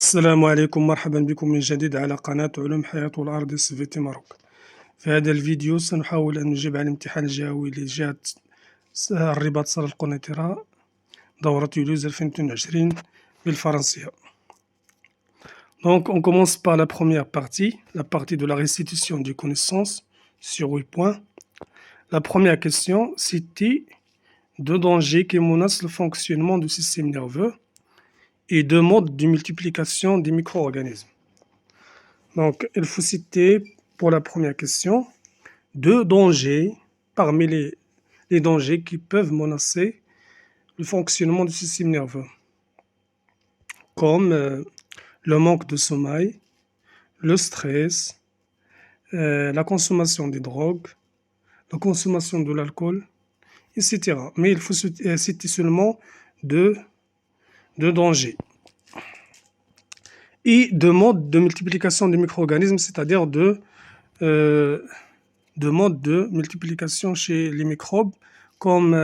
السلام عليكم، مرحبا بكم من جديد على قناة علوم حياة والأرض سفيتي ماروك. في هذا الفيديو سنحاول أن نجيب على الامتحان الجهوي لجهة الرباط صالة القنيطرة دورة يوليوز 2022 بالفرنسية. Donc on commence par la première partie, la partie de la restitution des connaissances sur 8 points. La première question, c'était deux dangers qui menacent le fonctionnement du système nerveux et deux modes de multiplication des micro-organismes. Donc, il faut citer pour la première question deux dangers parmi les dangers qui peuvent menacer le fonctionnement du système nerveux, comme le manque de sommeil, le stress, la consommation des drogues, la consommation de l'alcool, etc. Mais il faut citer seulement deux dangers. Et deux modes de multiplication des micro-organismes, c'est-à-dire deux modes de multiplication chez les microbes, comme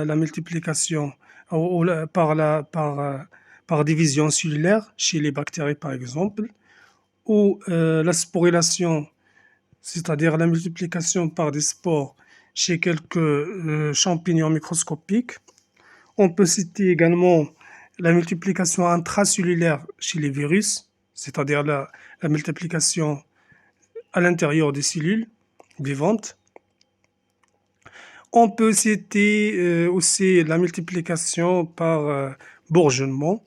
la multiplication par division cellulaire chez les bactéries par exemple, ou la sporulation, c'est-à-dire la multiplication par des spores chez quelques champignons microscopiques. On peut citer également la multiplication intracellulaire chez les virus, c'est-à-dire la multiplication à l'intérieur des cellules vivantes. On peut citer aussi la multiplication par bourgeonnement,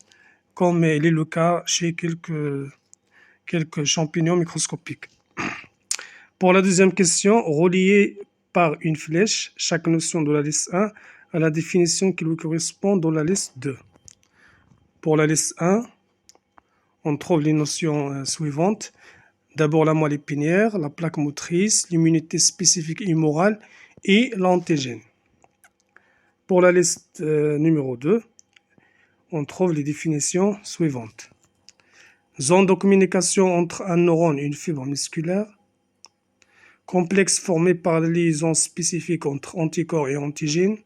comme il est le cas chez quelques champignons microscopiques. Pour la deuxième question, relier par une flèche chaque notion de la liste 1 à la définition qui lui correspond dans la liste 2. Pour la liste 1, on trouve les notions suivantes. D'abord la moelle épinière, la plaque motrice, l'immunité spécifique humorale et l'antigène. Pour la liste numéro 2, on trouve les définitions suivantes. Zone de communication entre un neurone et une fibre musculaire. Complexe formé par la liaison spécifique entre anticorps et antigènes.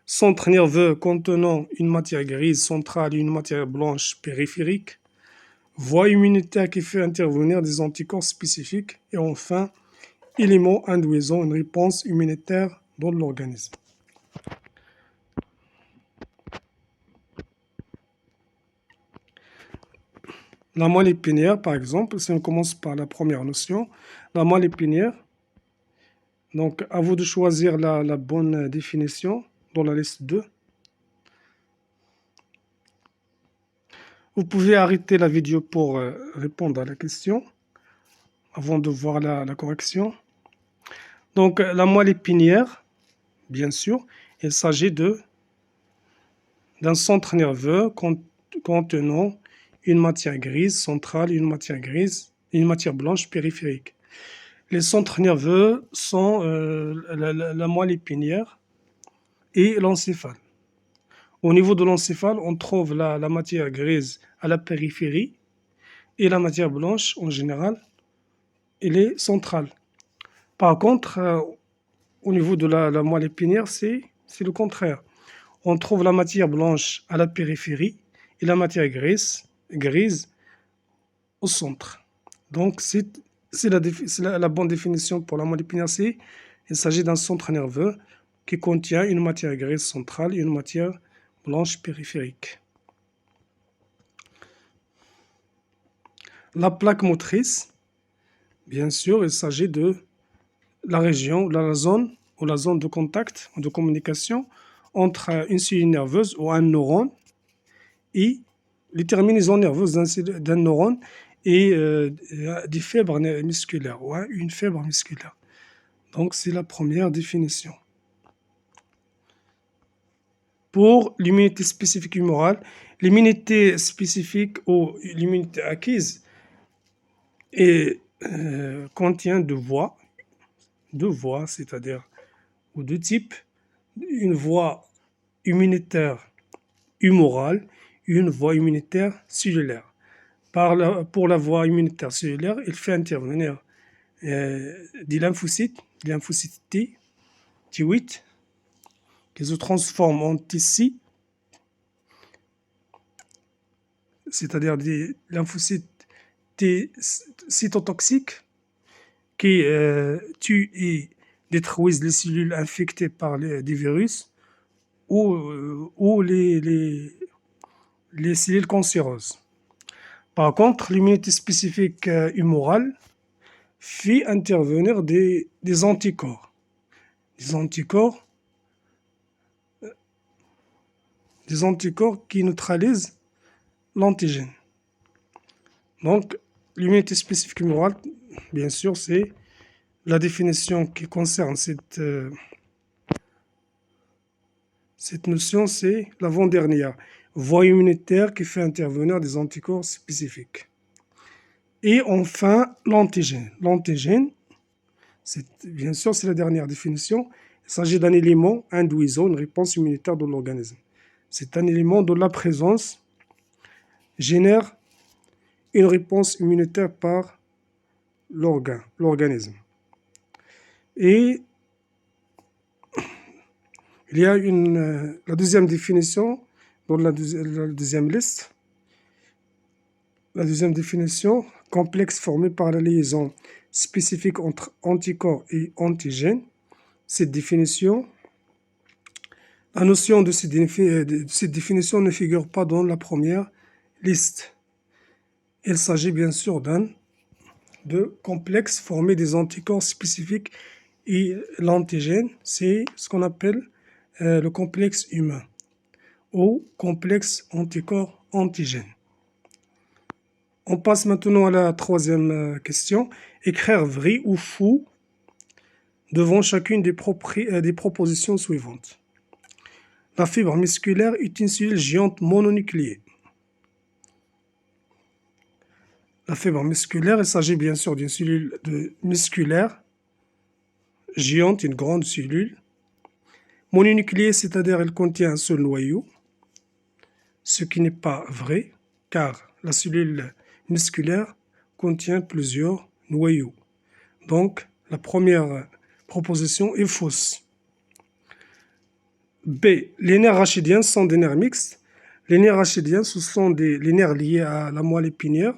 Centre nerveux contenant une matière grise centrale et une matière blanche périphérique. Voie immunitaire qui fait intervenir des anticorps spécifiques. Et enfin, éléments induisant une réponse immunitaire dans l'organisme. La moelle épinière, par exemple, si on commence par la première notion, la moelle épinière, donc à vous de choisir la bonne définition dans la liste 2. Vous pouvez arrêter la vidéo pour répondre à la question avant de voir la correction. Donc la moelle épinière, bien sûr, il s'agit d'un centre nerveux contenant une matière grise centrale et une matière blanche périphérique. Les centres nerveux sont la moelle épinière et l'encéphale. Au niveau de l'encéphale, on trouve la matière grise à la périphérie et la matière blanche, en général, elle est centrale. Par contre, au niveau de la moelle épinière, c'est le contraire. On trouve la matière blanche à la périphérie et la matière grise au centre. Donc, c'est la bonne définition pour la moelle épinière. Il s'agit d'un centre nerveux qui contient une matière grise centrale et une matière blanche périphérique. La plaque motrice, bien sûr, il s'agit de la région, la zone de contact, de communication entre une cellule nerveuse ou un neurone et les terminaisons nerveuses d'un neurone et des fibres musculaires, ou une fibre musculaire. Donc, c'est la première définition. Pour l'immunité spécifique humorale, l'immunité spécifique ou l'immunité acquise contient deux voies, c'est-à-dire ou deux types, une voie immunitaire humorale et une voie immunitaire cellulaire. Pour la voie immunitaire cellulaire, il fait intervenir des lymphocytes T8, qui se transforment en T6, c'est-à-dire des lymphocytes T cytotoxiques qui tuent et détruisent les cellules infectées par des virus ou les cellules cancéreuses. Par contre, l'immunité spécifique humorale fait intervenir des anticorps. Des anticorps, des anticorps qui neutralisent l'antigène. Donc, l'immunité spécifique humorale, bien sûr, c'est la définition qui concerne cette notion, c'est l'avant-dernière. Voie immunitaire qui fait intervenir des anticorps spécifiques. Et enfin, l'antigène. L'antigène, bien sûr, c'est la dernière définition. Il s'agit d'un élément induisant une réponse immunitaire de l'organisme. C'est un élément dont la présence génère une réponse immunitaire par l'organisme. Et il y a la deuxième définition dans la deuxième liste. La deuxième définition, complexe formé par la liaison spécifique entre anticorps et antigènes. Cette définition, la notion de cette définition ne figure pas dans la première liste. Il s'agit bien sûr de complexe formé des anticorps spécifiques et l'antigène, c'est ce qu'on appelle le complexe humain ou complexe anticorps-antigène. On passe maintenant à la troisième question. Écrire vrai ou faux devant chacune des propositions suivantes. La fibre musculaire est une cellule géante mononucléée. La fibre musculaire, il s'agit bien sûr d'une cellule musculaire géante, une grande cellule. Mononucléée, c'est-à-dire elle contient un seul noyau, ce qui n'est pas vrai, car la cellule musculaire contient plusieurs noyaux. Donc, la première proposition est fausse. B. Les nerfs rachidiens sont des nerfs mixtes. Les nerfs rachidiens, ce sont les nerfs liés à la moelle épinière.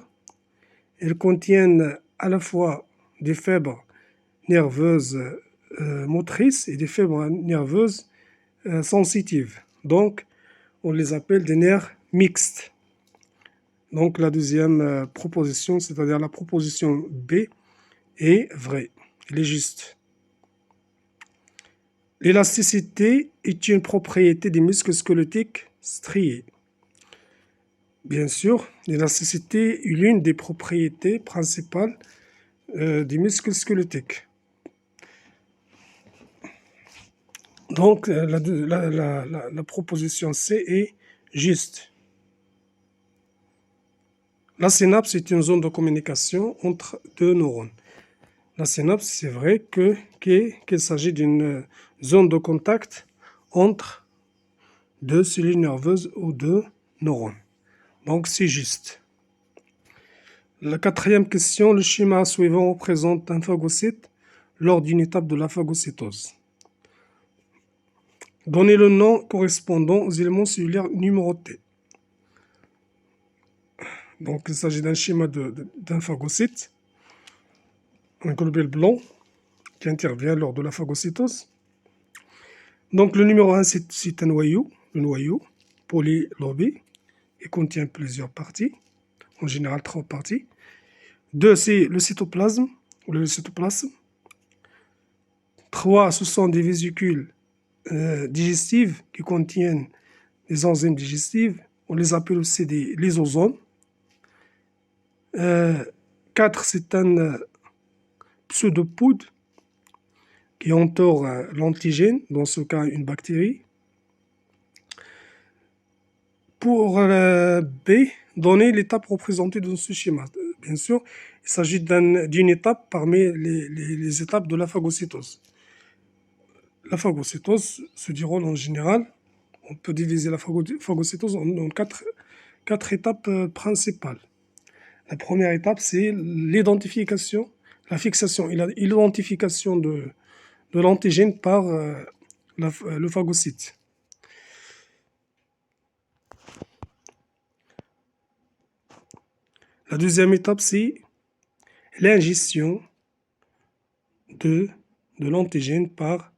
Ils contiennent à la fois des fibres nerveuses motrices et des fibres nerveuses sensitives. Donc, on les appelle des nerfs mixtes. Donc, la deuxième proposition, c'est-à-dire la proposition B, est vraie. Elle est juste. L'élasticité est une propriété des muscles squelettiques striés. Bien sûr, l'élasticité est l'une des propriétés principales des muscles squelettiques. Donc, la proposition C est juste. La synapse est une zone de communication entre deux neurones. La synapse, c'est vrai qu'il s'agit d'une zone de contact entre deux cellules nerveuses ou deux neurones. Donc, c'est juste. La quatrième question, le schéma suivant représente un phagocyte lors d'une étape de la phagocytose. Donnez le nom correspondant aux éléments cellulaires numérotés. Donc, il s'agit d'un schéma d'un phagocyte, un globule blanc qui intervient lors de la phagocytose. Donc, le numéro 1, c'est un noyau, le noyau polylobé. Il contient plusieurs parties, en général 3 parties. 2, c'est le cytoplasme, ou le cytoplasme. 3, ce sont des vésicules digestives qui contiennent des enzymes digestives. On les appelle aussi des lysosomes. 4, c'est un pseudopode qui entoure l'antigène, dans ce cas une bactérie. Pour B, donner l'étape représentée dans ce schéma. Bien sûr, il s'agit d'une étape parmi les étapes de la phagocytose. La phagocytose se déroule en général, on peut diviser la phagocytose en quatre étapes principales. La première étape, c'est l'identification, la fixation et l'identification de l'antigène par le phagocyte. La deuxième étape, c'est l'ingestion de l'antigène par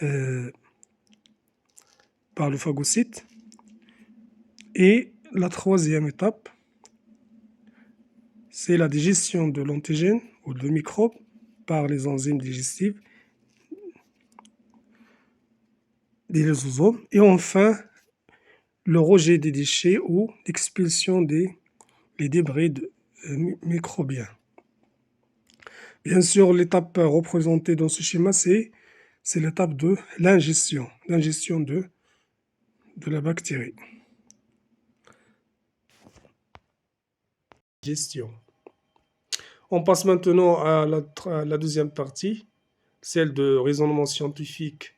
le phagocyte. Et la troisième étape, c'est la digestion de l'antigène ou de microbes par les enzymes digestives des lysosomes. Et enfin, le rejet des déchets ou l'expulsion des débris microbiens. Bien sûr, l'étape représentée dans ce schéma, c'est l'étape de l'ingestion de la bactérie. Gestion. On passe maintenant à la deuxième partie, celle de raisonnement scientifique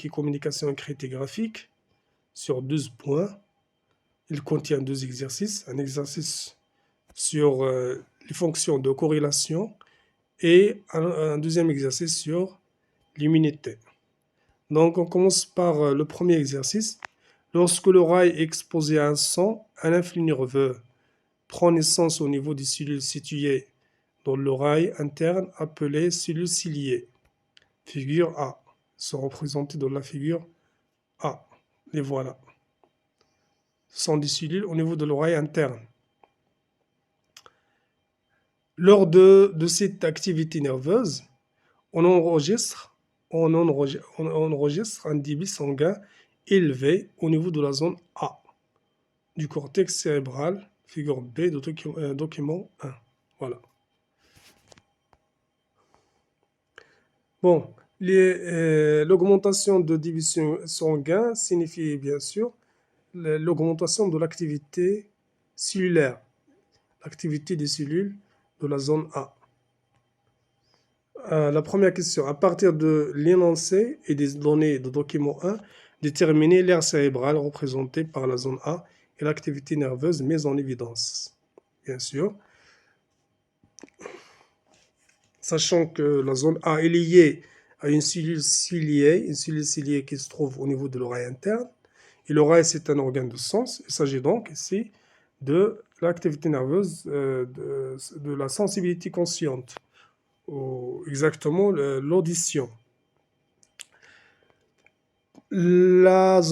et communication écrite et graphique, sur 12 points. Il contient 2 exercices, un exercice sur les fonctions de corrélation et un deuxième exercice sur l'immunité. Donc, on commence par le premier exercice. Lorsque l'oreille est exposée à un son, un influx nerveux prend naissance au niveau des cellules situées dans l'oreille interne, appelées cellules ciliées. Figure A. Sont représentées dans la figure A. Les voilà. Ce sont des cellules au niveau de l'oreille interne. Lors de cette activité nerveuse, on enregistre un débit sanguin élevé au niveau de la zone A du cortex cérébral, figure B de document 1. Voilà. Bon, l'augmentation de débit sanguin signifie bien sûr l'augmentation de l'activité cellulaire, l'activité des cellules de la zone A. La première question, à partir de l'énoncé et des données de document 1, déterminer l'aire cérébrale représentée par la zone A et l'activité nerveuse mise en évidence. Bien sûr, sachant que la zone A est liée à une cellule ciliée qui se trouve au niveau de l'oreille interne. Et l'oreille, c'est un organe de sens. Il s'agit donc ici de l'activité nerveuse, de la sensibilité consciente, ou exactement l'audition. L'aire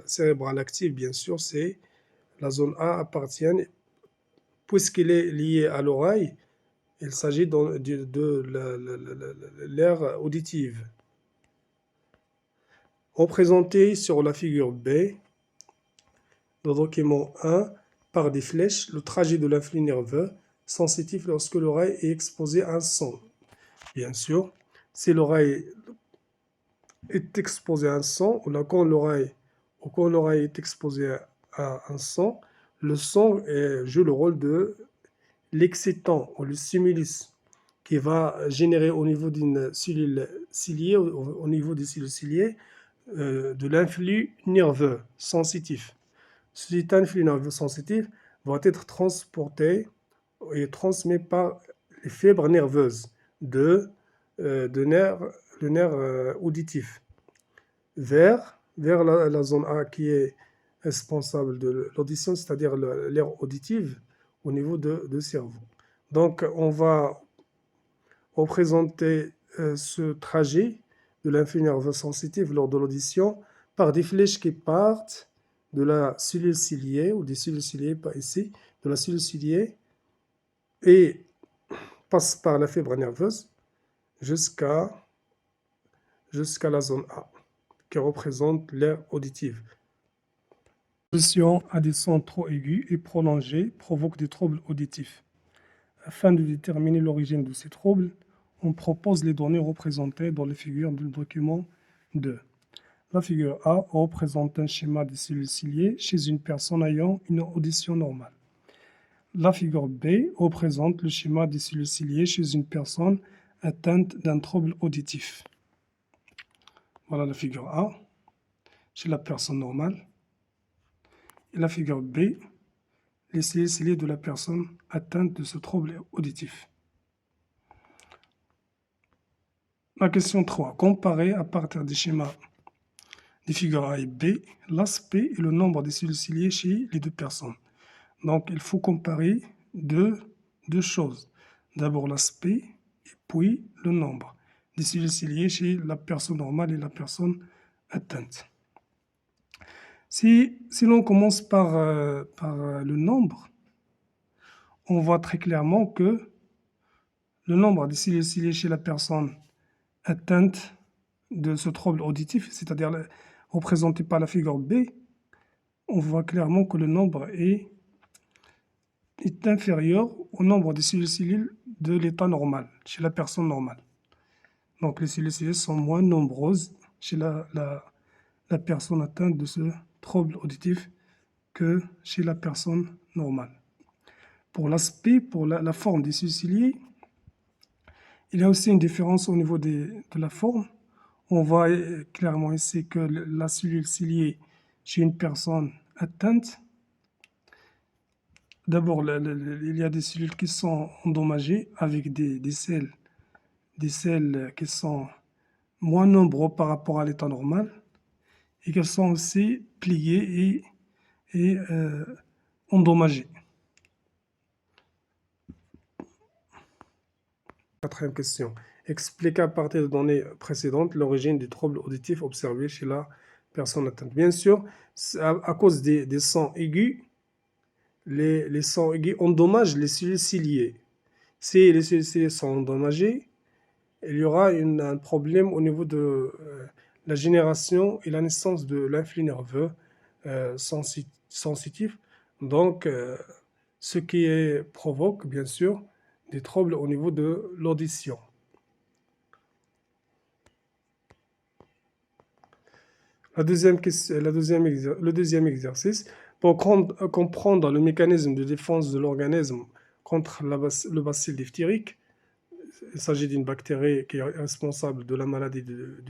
cérébrale active, bien sûr, c'est la zone A appartient, puisqu'elle est liée à l'oreille, il s'agit de l'aire auditive. Représenté sur la figure B, dans le document 1, par des flèches, le trajet de l'influx nerveux sensitif lorsque l'oreille est exposée à un son. Bien sûr, si l'oreille est exposée à un son, ou quand l'oreille est exposée à un son, le son joue le rôle de l'excitant ou le stimulus qui va générer au niveau d'une cellule ciliée, au niveau des cellules ciliées, de l'influx nerveux sensitif. Cet influx nerveux sensitif va être transporté et transmis par les fibres nerveuses le nerf auditif vers la zone A qui est responsable de l'audition, c'est-à-dire l'aire auditive au niveau du cerveau. Donc, on va représenter ce trajet de l'influx nerveux sensitif lors de l'audition par des flèches qui partent de la cellule ciliée, ou des cellules ciliées, pas ici, de la cellule ciliée, et passent par la fibre nerveuse jusqu'à la zone A, qui représente l'aire auditive. L'exposition à des sons trop aigus et prolongés provoque des troubles auditifs. Afin de déterminer l'origine de ces troubles, on propose les données représentées dans les figures du document 2. La figure A représente un schéma des cellules ciliées chez une personne ayant une audition normale. La figure B représente le schéma des cellules ciliées chez une personne atteinte d'un trouble auditif. Voilà la figure A, chez la personne normale. Et la figure B, les cellules ciliées de la personne atteinte de ce trouble auditif. La question 3. Comparer à partir des schémas des figures A et B, l'aspect et le nombre des cellules ciliées chez les deux personnes. Donc, il faut comparer deux choses. D'abord l'aspect et puis le nombre des cellules ciliées chez la personne normale et la personne atteinte. Si l'on commence par le nombre, on voit très clairement que le nombre des cellules ciliées chez la personne atteinte de ce trouble auditif, c'est-à-dire représenté par la figure B, on voit clairement que le nombre est inférieur au nombre des cellules ciliées de l'état normal, chez la personne normale. Donc les cellules ciliées sont moins nombreuses chez la personne atteinte de ce trouble auditif que chez la personne normale. Pour l'aspect, pour la forme des cellules ciliées, il y a aussi une différence au niveau de la forme. On voit clairement ici que la cellule ciliée chez une personne atteinte, d'abord, il y a des cellules qui sont endommagées avec des selles qui sont moins nombreux par rapport à l'état normal et qui sont aussi pliées et endommagées. Quatrième question. Expliquez à partir de données précédentes l'origine du trouble auditif observé chez la personne atteinte. Bien sûr, à cause des sons aigus, les sons aigus endommagent les cellules ciliées. Si les cellules ciliées sont endommagées, il y aura un problème au niveau de la génération et la naissance de l'influx nerveux sensitif. Donc, ce qui provoque, bien sûr, des troubles au niveau de l'audition. Le deuxième exercice, pour comprendre le mécanisme de défense de l'organisme contre le bacille diphthérique, il s'agit d'une bactérie qui est responsable de la maladie de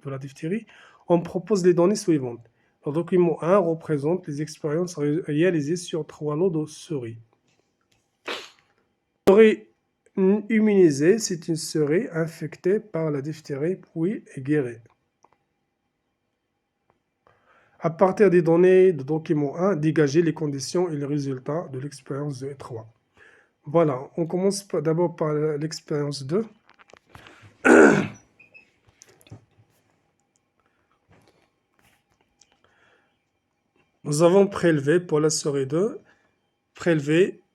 la diphtérie, on propose les données suivantes. Le document 1 représente les expériences réalisées sur 3 lots de souris. La souris immunisée, c'est une souris infectée par la diphtérie puis guérie. À partir des données de document 1, dégager les conditions et les résultats de l'expérience 2 et 3. Voilà, on commence d'abord par l'expérience 2. Nous avons prélevé pour la souris 2,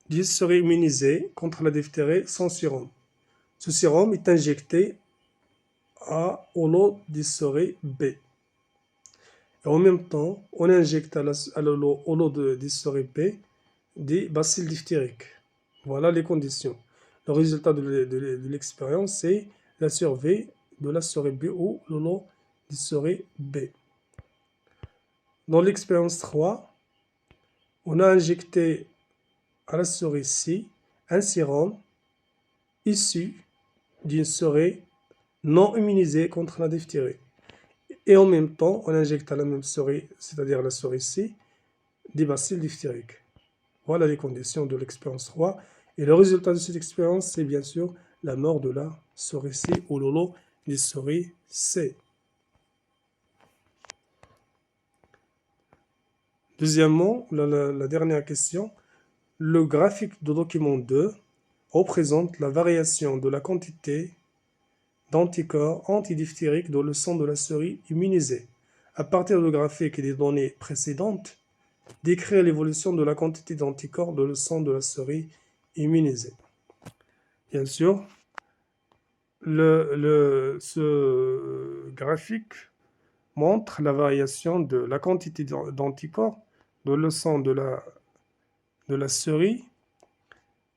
10 souris immunisées contre la diphtérie sans sérum. Ce sérum est injecté au lot des souris B. Et en même temps, on injecte au lot des souris B des bacilles diphtériques. Voilà les conditions. Le résultat de l'expérience, c'est la survie de la souris B ou le lot des souris B. Dans l'expérience 3, on a injecté à la souris C un sérum issu d'une souris non immunisée contre la diphtérie. Et en même temps, on injecte à la même souris, c'est-à-dire la souris C, des bacilles diphtériques. Voilà les conditions de l'expérience 3. Et le résultat de cette expérience, c'est bien sûr la mort de la souris C ou le lot des souris C. Deuxièmement, la dernière question, le graphique de document 2 représente la variation de la quantité d'anticorps antidiphtériques dans le sang de la souris immunisée. À partir du graphique et des données précédentes, décrire l'évolution de la quantité d'anticorps dans le sang de la souris immunisée. Bien sûr, ce graphique montre la variation de la quantité d'anticorps dans le sang de la souris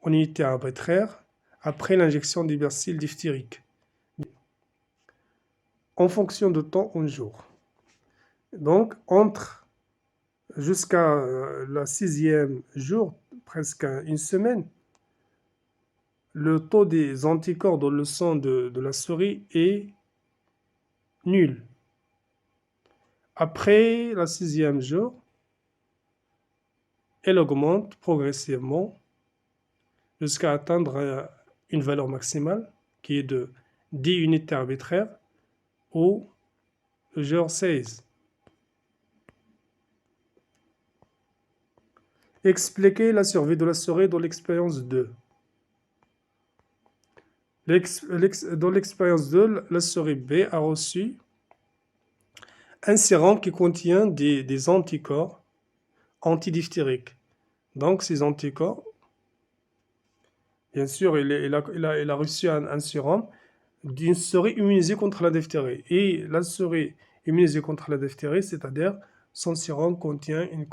en unité arbitraire après l'injection des bacilles diphtériques en fonction de temps en jour. Donc, jusqu'à la 6e jour, presque une semaine, le taux des anticorps dans le sang de la souris est nul. Après la 6e jour, elle augmente progressivement jusqu'à atteindre une valeur maximale qui est de 10 unités arbitraires au jour 16. Expliquez la survie de la souris dans l'expérience 2. Dans l'expérience 2, la souris B a reçu un sérum qui contient des anticorps antidiphtériques. Donc, ces anticorps, bien sûr, il a reçu un sérum d'une souris immunisée contre la diphtérie. Et la souris immunisée contre la diphtérie, c'est-à-dire son sérum contient une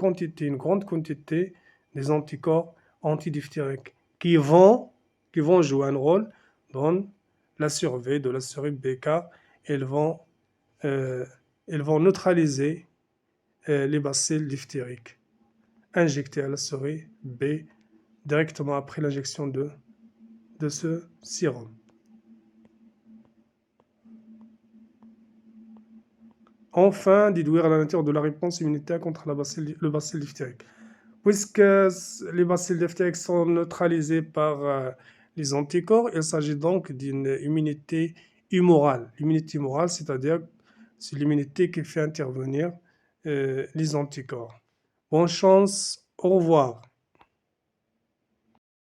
grande quantité des anticorps antidiphtériques qui vont jouer un rôle dans la survie de la souris B, car elles vont, euh, elles vont neutraliser les bacilles diphtériques injectés à la souris B directement après l'injection de ce sérum. Enfin, déduire la nature de la réponse immunitaire contre le bacille diphtérique. Puisque les bacilles diphtériques sont neutralisés par les anticorps, il s'agit donc d'une immunité humorale. L'immunité humorale, c'est-à-dire c'est l'immunité qui fait intervenir les anticorps. Bonne chance, au revoir.